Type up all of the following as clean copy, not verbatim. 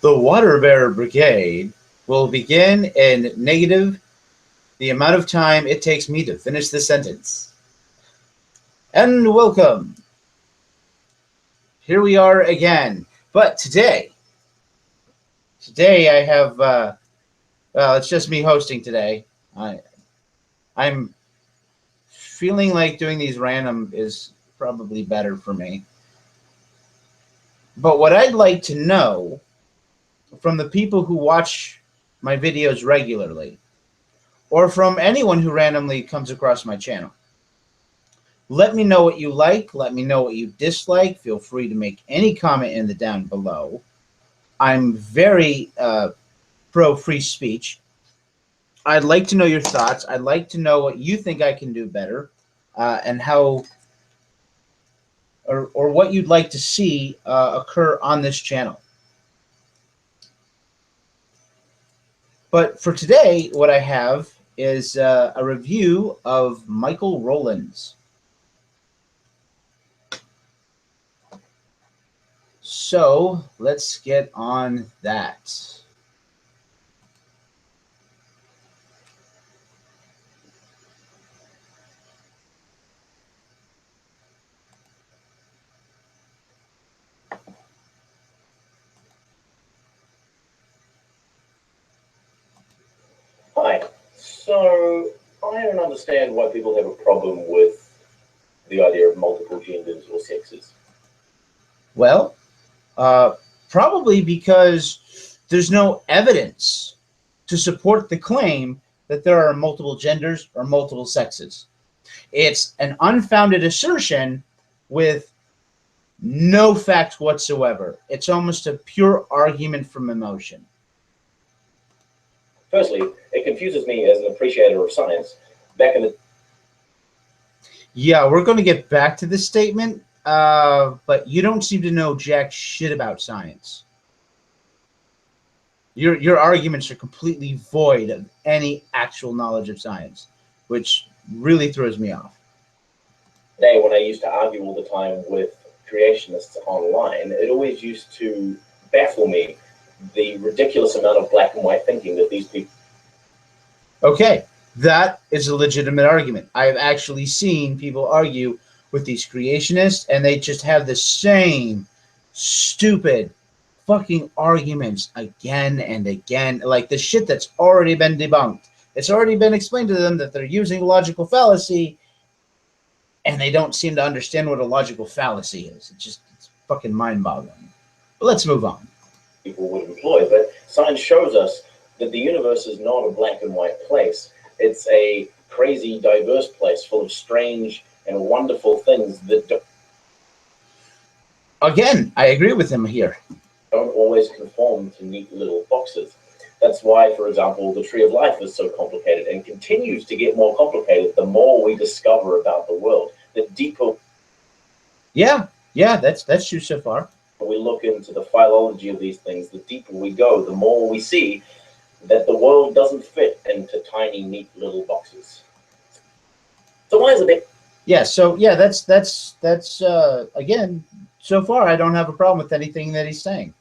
The WaterBearBrigade will begin in negative the amount of time it takes me to finish the sentence. And welcome. Here we are again. But today I have, well, it's just me hosting today. I'm feeling like doing these random is probably better for me. But what I'd like to know from the people who watch my videos regularly, or from anyone who randomly comes across my channel, let me know what you like. Let me know what you dislike. Feel free to make any comment in the down below. I'm very pro free speech. I'd like to know your thoughts. I'd like to know what you think I can do better, and how, or what you'd like to see occur on this channel. But for today, what I have is a review of Micheal Rowlands. So let's get on that. Hi. So I don't understand why people have a problem with the idea of multiple genders or sexes. Well, probably because there's no evidence to support the claim that there are multiple genders or multiple sexes. It's an unfounded assertion with no facts whatsoever. It's almost a pure argument from emotion. Firstly, it confuses me as an appreciator of science. Back in the... Yeah, we're going to get back to this statement, but you don't seem to know jack shit about science. Your arguments are completely void of any actual knowledge of science, which really throws me off. Day when I used to argue all the time with creationists online, it always used to baffle me the ridiculous amount of black and white thinking that these people... Okay, that is a legitimate argument. I've actually seen people argue with these creationists, and they just have the same stupid fucking arguments again and again, like the shit that's already been debunked. It's already been explained to them that they're using logical fallacy, and they don't seem to understand what a logical fallacy is. It's fucking mind-boggling. But let's move on. People would employ, but science shows us that the universe is not a black and white place. It's a crazy, diverse place full of strange and wonderful things that Again, I agree with him here. Don't always conform to neat little boxes. That's why, for example, the tree of life is so complicated and continues to get more complicated the more we discover about the world. The deeper... Yeah, that's true so far. We look into the philology of these things, the deeper we go, the more we see that the world doesn't fit into tiny, neat little boxes. So why is it big? Yeah, so yeah, that's again, so far I don't have a problem with anything that he's saying.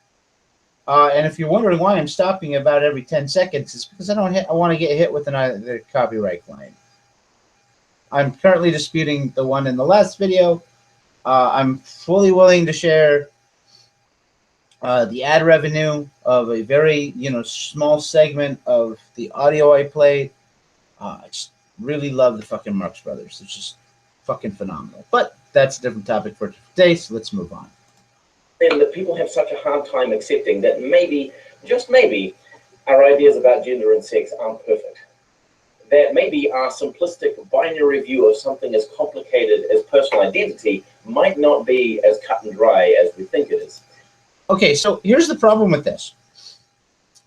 And if you're wondering why I'm stopping about every 10 seconds, it's because I want to get hit with the copyright claim. I'm currently disputing the one in the last video. I'm fully willing to share the ad revenue of a very, small segment of the audio I played. I just really love the fucking Marx Brothers. It's just fucking phenomenal. But that's a different topic for today, so let's move on. And that people have such a hard time accepting that maybe, just maybe, our ideas about gender and sex aren't perfect. That maybe our simplistic binary view of something as complicated as personal identity might not be as cut and dry as we think it is. Okay, so here's the problem with this.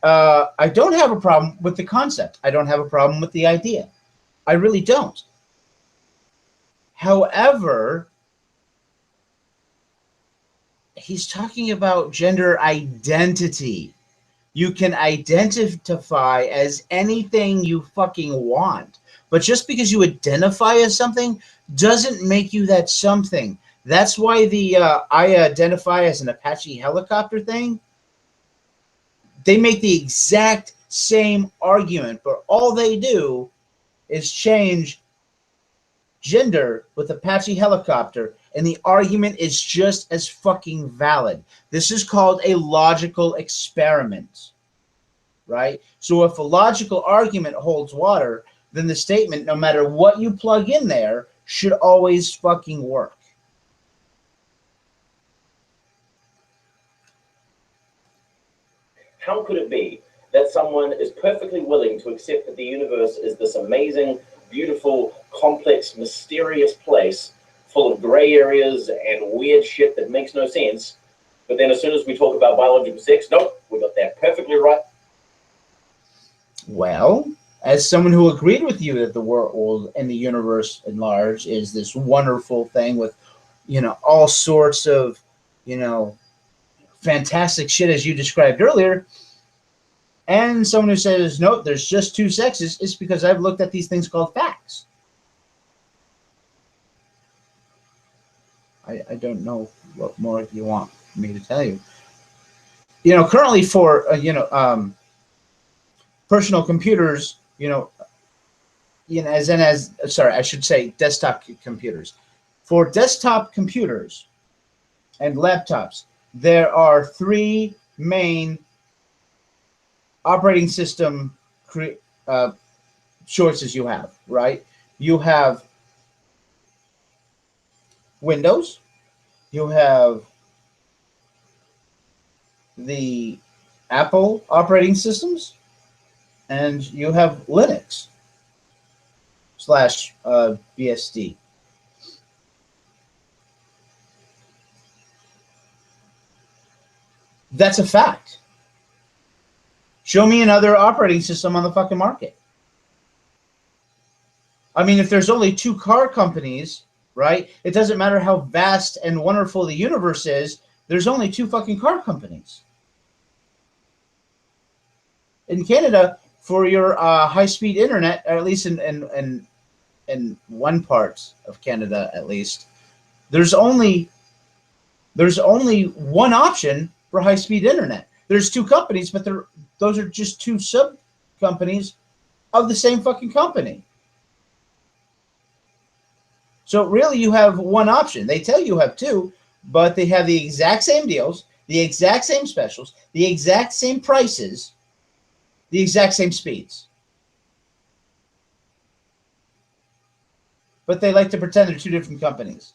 I don't have a problem with the concept. I don't have a problem with the idea. I really don't. However, he's talking about gender identity. You can identify as anything you fucking want. But just because you identify as something doesn't make you that something. That's why the I identify as an Apache helicopter thing They make the exact same argument, but all they do is change gender with Apache helicopter, and the argument is just as fucking valid. This is called a logical experiment, right? So if a logical argument holds water, then the statement, no matter what you plug in there, should always fucking work. How could it be that someone is perfectly willing to accept that the universe is this amazing, beautiful, complex, mysterious place full of gray areas and weird shit that makes no sense, but then as soon as we talk about biological sex, nope, we got that perfectly right? Well, as someone who agreed with you that the world and the universe at large is this wonderful thing with, all sorts of, fantastic shit as you described earlier, and someone who says, nope, there's just two sexes, it's because I've looked at these things called facts. I don't know what more you want me to tell you. Currently for, personal computers, sorry, I should say desktop computers. For desktop computers and laptops, there are three main operating system choices you have, right? You have Windows, you have the Apple operating systems, and you have Linux / BSD. That's a fact. Show me another operating system on the fucking market. I mean, if there's only two car companies, right? It doesn't matter how vast and wonderful the universe is. There's only two fucking car companies. In Canada, for your high-speed internet, or at least in one part of Canada, at least, there's only one option for high-speed internet. There's two companies, but those are just two sub-companies of the same fucking company. So really, you have one option. They tell you have two, but they have the exact same deals, the exact same specials, the exact same prices, the exact same speeds. But they like to pretend they're two different companies.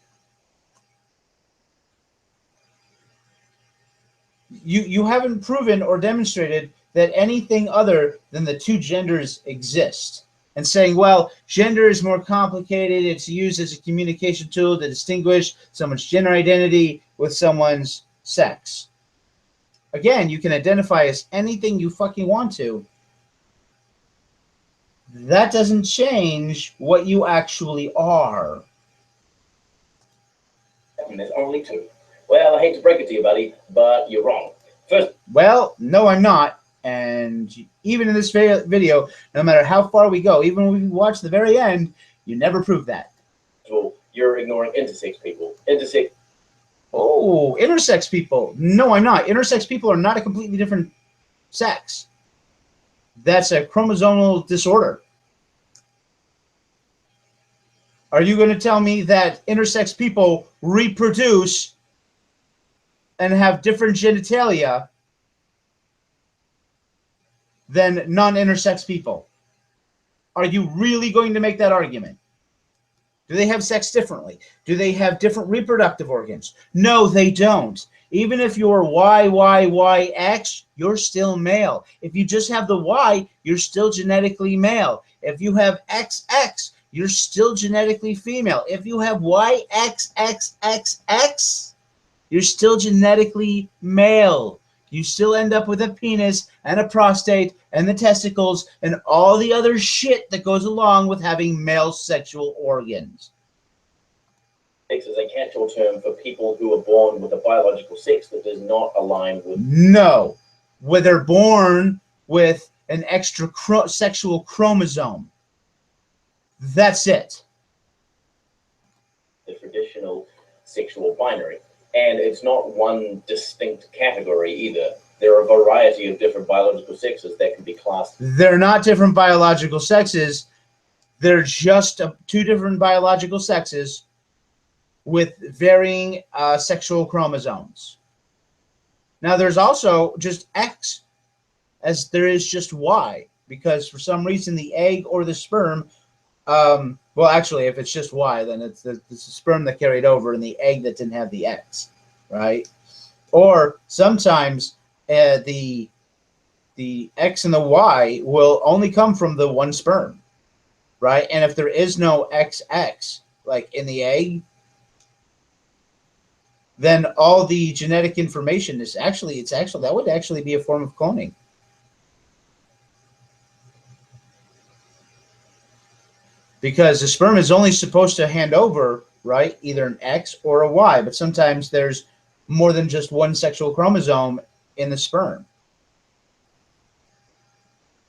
You haven't proven or demonstrated that anything other than the two genders exist. And saying, well, gender is more complicated. It's used as a communication tool to distinguish someone's gender identity with someone's sex. Again, you can identify as anything you fucking want to. That doesn't change what you actually are. And there's only two. Well, I hate to break it to you, buddy, but you're wrong. First, well, no, I'm not. And even in this video, no matter how far we go, even when we watch the very end, you never prove that. Well, you're ignoring intersex people. Oh, intersex people. No, I'm not. Intersex people are not a completely different sex. That's a chromosomal disorder. Are you going to tell me that intersex people reproduce and have different genitalia than non-intersex people? Are you really going to make that argument? Do they have sex differently? Do they have different reproductive organs? No, they don't. Even if you're YYYX, you're still male. If you just have the Y, you're still genetically male. If you have XX, you're still genetically female. If you have YXXXX, you're still genetically male. You still end up with a penis and a prostate and the testicles and all the other shit that goes along with having male sexual organs. Sex is a catch-all term for people who are born with a biological sex that does not align with... No. Where they're born with an extra sexual chromosome. That's it. The traditional sexual binary. And it's not one distinct category either. there are a variety of different biological sexes that can be classed. They're not different biological sexes. They're just two different biological sexes with varying sexual chromosomes. Now, there's also just X as there is just Y, because for some reason the egg or the sperm, well, actually, if it's just Y, then it's the sperm that carried over and the egg that didn't have the X, right? Or sometimes the X and the Y will only come from the one sperm, right? And if there is no XX, like in the egg, then all the genetic information is actually, that would actually be a form of cloning. Because the sperm is only supposed to hand over, right, either an X or a Y, but sometimes there's more than just one sexual chromosome in the sperm.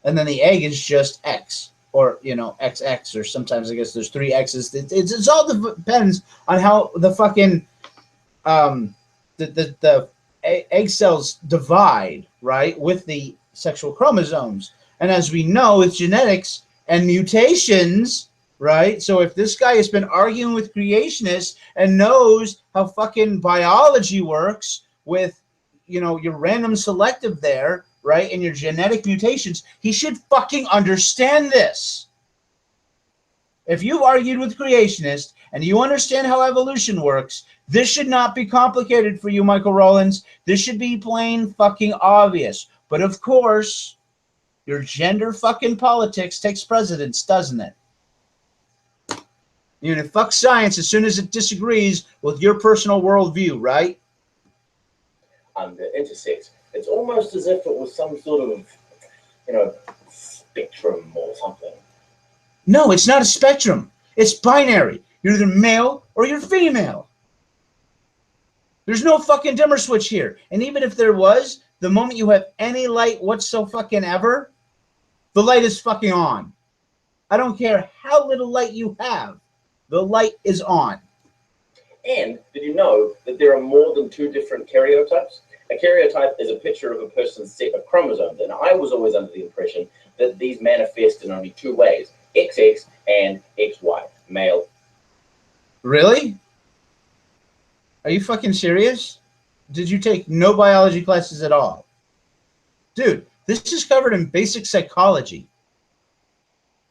And then the egg is just X, or, you know, XX, or sometimes I guess there's three X's. It's all depends on how the fucking the egg cells divide, right, with the sexual chromosomes. And as we know, with genetics and mutations, right? So if this guy has been arguing with creationists and knows how fucking biology works with, you know, your random selective there, right, and your genetic mutations, he should fucking understand this. If you've argued with creationists and you understand how evolution works, this should not be complicated for you, Micheal Rowlands. This should be plain fucking obvious. But of course, your gender fucking politics takes precedence, doesn't it? You know, fuck science as soon as it disagrees with your personal worldview, right? Under intersex, it's almost as if it was some sort of, you know, spectrum or something. No, it's not a spectrum. It's binary. You're either male or you're female. There's no fucking dimmer switch here. And even if there was, the moment you have any light whatsoever, the light is fucking on. I don't care how little light you have. The light is on. And did you know that there are more than two different karyotypes? A karyotype is a picture of a person's set of chromosomes. And I was always under the impression that these manifest in only two ways, XX and XY, male. Really? Are you fucking serious? Did you take no biology classes at all? Dude, this is covered in basic psychology.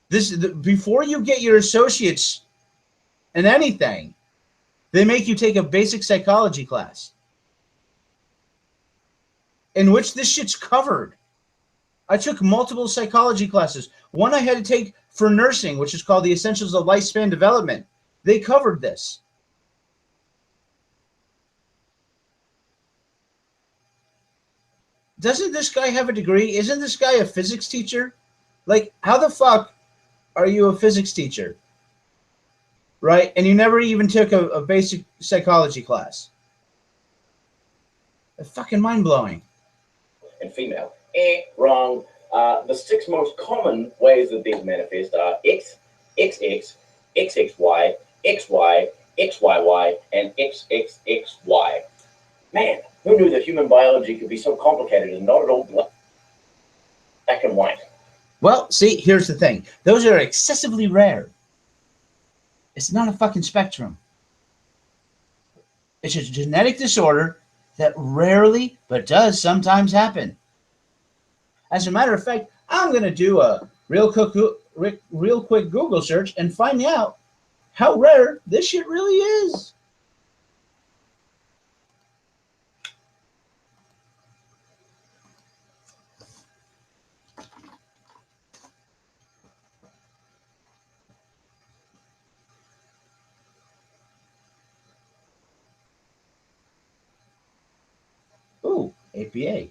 Before you get your associates in anything, they make you take a basic psychology class in which this shit's covered. I took multiple psychology classes. One I had to take for nursing, which is called the Essentials of Lifespan Development. They covered this. Doesn't this guy have a degree? Isn't this guy a physics teacher? Like, how the fuck are you a physics teacher? Right? And you never even took a basic psychology class. That's fucking mind-blowing. And female. Wrong. The six most common ways that these manifest are X, XX, XXY, XY, XYY, and XXXY. Man, who knew that human biology could be so complicated and not at all black and white? Well, see, here's the thing. Those are excessively rare. It's not a fucking spectrum. It's a genetic disorder that rarely, but does sometimes happen. As a matter of fact, I'm going to do a real quick Google search and find out how rare this shit really is. Ooh, APA.